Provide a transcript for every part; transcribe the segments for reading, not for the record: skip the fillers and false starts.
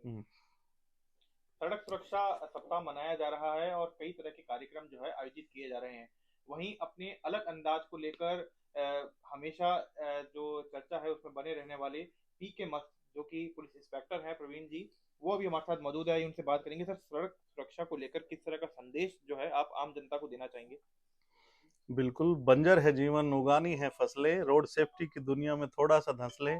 हम्म। सड़क सुरक्षा सप्ताह मनाया जा रहा है और कई तरह के कार्यक्रम जो है आयोजित किए जा रहे हैं। वहीं अपने अलग अंदाज को लेकर हमेशा जो चर्चा है उसमें बने रहने वाले पी के मस्त जो कि पुलिस इंस्पेक्टर है प्रवीण जी, वो अभी हमारे साथ मौजूद है। उनसे बात करेंगे। सर, सड़क सुरक्षा को लेकर किस तरह का संदेश जो है आप आम जनता को देना चाहेंगे? बिल्कुल, बंजर है जीवन उगानी है फसलें, रोड सेफ्टी की दुनिया में थोड़ा सा धंस ले,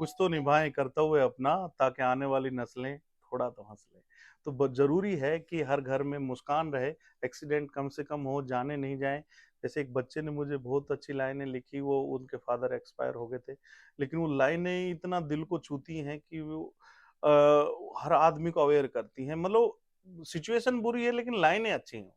कुछ तो निभाएं कर्तव्य अपना, ताकि आने वाली नस्लें थोड़ा तो हंस ले। तो जरूरी है कि हर घर में मुस्कान रहे, एक्सीडेंट कम से कम हो, जाने नहीं जाए। जैसे एक बच्चे ने मुझे बहुत अच्छी लाइनें लिखी, वो उनके फादर एक्सपायर हो गए थे, लेकिन वो लाइनें इतना दिल को छूती हैं कि वो आ, हर आदमी को अवेयर करती हैं। मतलब सिचुएशन बुरी है लेकिन लाइनें अच्छी हैं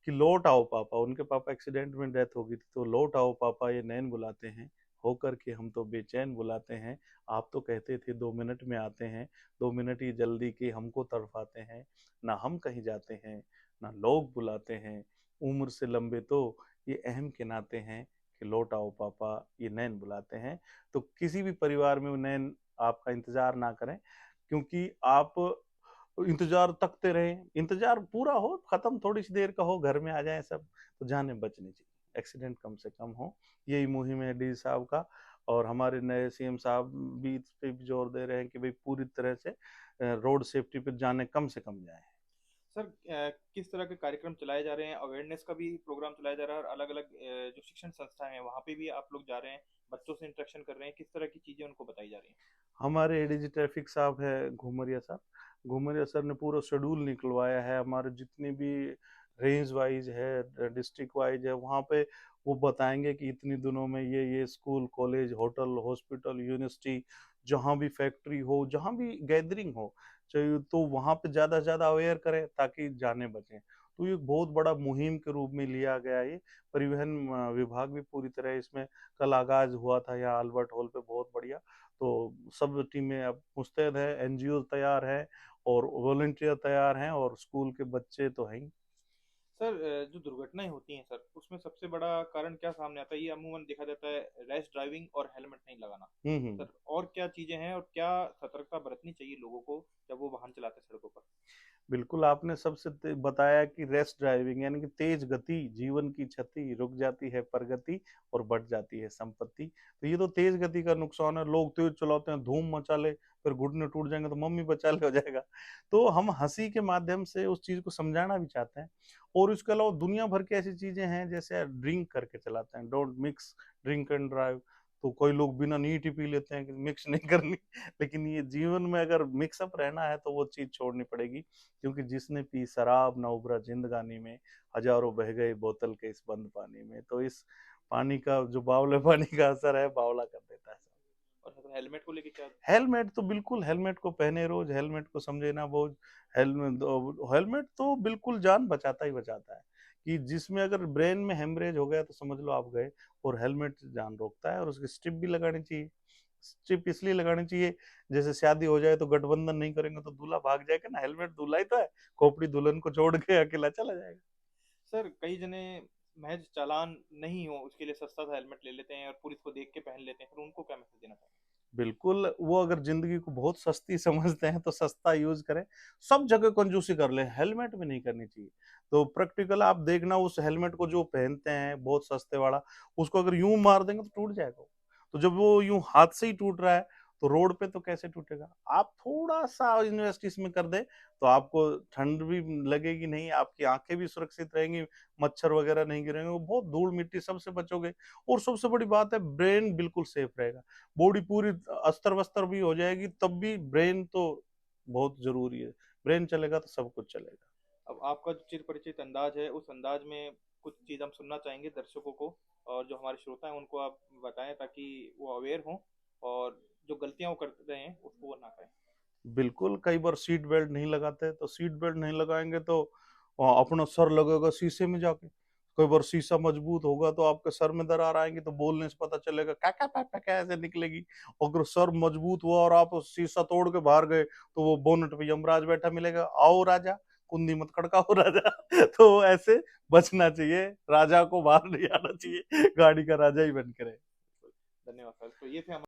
कि लौट आओ पापा। उनके पापा एक्सीडेंट में डेथ हो गई थी, तो लौट आओ पापा ये नैन बुलाते हैं, होकर के हम तो बेचैन बुलाते हैं। आप तो कहते थे 2 मिनट में आते हैं, 2 मिनट ही जल्दी के हमको तड़पाते हैं। ना हम कहीं जाते हैं, ना लोग बुलाते हैं, उम्र से लंबे तो ये अहम के नाते हैं कि लौट आओ पापा ये नैन बुलाते हैं। तो किसी भी परिवार में वो नैन आपका इंतजार ना करें, क्योंकि आप इंतजार तकते रहे, इंतजार पूरा हो, खत्म थोड़ी सी देर का हो, घर में आ जाए सब, तो जाने बचनी चाहिए, एक्सीडेंट कम से कम हो। यही मुहिम है डी साहब का। और हमारे नए सीएम साहब भी इस पे भी जोर दे रहे हैं कि भाई पूरी तरह से रोड सेफ्टी पे जाने कम से कम जाए। सर, किस तरह के कार्यक्रम चलाए जा रहे हैं? अवेयरनेस का भी प्रोग्राम चलाया जा रहा है और अलग अलग जो शिक्षण संस्थाएं हैं वहाँ पे भी आप लोग जा रहे हैं, बच्चों से इंटरेक्शन कर रहे हैं, किस तरह की चीजें उनको बताई जा रही हैं? हमारे एडीजी ट्रैफिक साहब है घुमरिया साहब, घुमरिया सर ने पूरा शेड्यूल निकलवाया है। हमारे जितने भी रेंज वाइज है, डिस्ट्रिक्ट वाइज है, वहाँ पे वो बताएंगे कि इतने दिनों में ये school college hotel hospital university, जहाँ भी फैक्ट्री हो, जहाँ भी गैदरिंग हो चाहिए, तो वहाँ पे ज़्यादा से ज़्यादा अवेयर करें ताकि जाने बचें। तो ये बहुत बड़ा मुहिम के रूप में लिया गया है। ये परिवहन विभाग भी पूरी तरह इसमें, कल आगाज हुआ था यहाँ अल्बर्ट हॉल पे, बहुत बढ़िया। तो सब टीमें अब मुस्तैद है, एनजीओ तैयार है और वॉलंटियर तैयार हैं और स्कूल के बच्चे तो हैं ही। सर, जो दुर्घटनाएं होती हैं सर, उसमें सबसे बड़ा कारण क्या सामने आता है? ये अमूमन देखा जाता है रैश ड्राइविंग और हेलमेट नहीं लगाना। हम्म। सर, और क्या चीजें हैं और क्या सतर्कता बरतनी चाहिए लोगों को जब वो वाहन चलाते हैं सड़कों पर? बिल्कुल, आपने सबसे बताया कि रेस ड्राइविंग यानी कि तेज गति जीवन की क्षति, रुक जाती है प्रगति और बढ़ जाती है संपत्ति। तो ये तो तेज गति का नुकसान है, लोग तेज चलाते हैं, धूम मचा ले, फिर घुटने टूट जाएंगे तो मम्मी बचा ले हो जाएगा। तो हम हंसी के माध्यम से उस चीज को समझाना भी चाहते हैं। और इसके अलावा दुनिया भर की ऐसी चीजें हैं, जैसे ड्रिंक करके चलाते हैं, don't mix drink and drive. तो कोई लोग बिना नीट ही पी लेते हैं कि मिक्स नहीं करनी। लेकिन ये जीवन में अगर मिक्सअप रहना है तो वो चीज छोड़नी पड़ेगी, क्योंकि जिसने पी शराब न उबरा जिंदगानी में, हजारों बह गए बोतल के इस बंद पानी में। तो इस पानी का जो बावले पानी का असर है, बावला कर देता है। और सर, हेलमेट को लेके क्या? हेलमेट तो बिल्कुल, हेलमेट को पहने रोज, हेलमेट को समझे ना बोझ। हेलमेट हेलमेट तो बिल्कुल जान बचाता ही बचाता है, कि जिसमें अगर ब्रेन में हेमरेज हो गया तो समझ लो आप गए। और हेलमेट जान रोकता है, और उसकी स्ट्रिप भी लगानी चाहिए। स्ट्रिप इसलिए लगानी चाहिए, जैसे शादी हो जाए तो गठबंधन नहीं करेंगे तो दूल्हा भाग जाएगा ना, हेलमेट दूल्हा ही तो है, खोपड़ी दुल्हन को छोड़ के अकेला चला जाएगा। सर, कई जने महज चालान नहीं हो उसके लिए सस्ता सा हेलमेट ले लेते हैं और पुलिस को देख के पहन लेते हैं, फिर उनको क्या मैसेज देना चाहेंगे? बिल्कुल, वो अगर जिंदगी को बहुत सस्ती समझते हैं तो सस्ता यूज करें, सब जगह कंजूसी कर ले, हेलमेट में नहीं करनी चाहिए। तो प्रैक्टिकल आप देखना, उस हेलमेट को जो पहनते हैं बहुत सस्ते वाला, उसको अगर यूं मार देंगे तो टूट जाएगा। तो जब वो यूं हाथ से ही टूट रहा है, तो रोड पे तो कैसे टूटेगा। आप थोड़ा सा इन्वेस्ट इसमें कर दे, तो आपको ठंड भी लगेगी नहीं, आपकी आंखें भी सुरक्षित रहेंगी, मच्छर वगैरह नहीं गिरेंगे, वो बहुत धूल मिट्टी सबसे बचोगे। और सबसे बड़ी बात है, ब्रेन बिल्कुल सेफ रहेगा। बॉडी पूरी अस्तर वस्तर भी हो जाएगी, तब भी ब्रेन तो बहुत जरूरी है। ब्रेन चलेगा तो सब कुछ चलेगा। अब आपका जो चिर परिचित अंदाज है, उस अंदाज में कुछ चीज़ हम सुनना चाहेंगे दर्शकों को, और जो हमारे श्रोता हैं उनको आप बताएं ताकि वो अवेयर हों और जो गलतियां वो कर रहे हैं उसको वो ना करें। बिल्कुल, कई बार सीट बेल्ट नहीं लगाते, तो सीट बेल्ट नहीं लगाएंगे तो अपना सर लगेगा शीशे में जाके। कई बार शीशा मजबूत होगा तो आपके सर में दरार आएंगी, तो बोलने से पता चलेगा क्या क्या क्या क्या क्या ऐसे निकलेगी। अगर सर मजबूत हुआ और आप शीशा तोड़ के बाहर गए, तो वो बोनट पे यमराज बैठा मिलेगा, आओ राजा, कुंदी मत खड़काओ राजा। तो ऐसे बचना चाहिए, राजा को बाहर नहीं आना चाहिए, गाड़ी का राजा ही बन के रहे। धन्यवाद सर। तो ये थे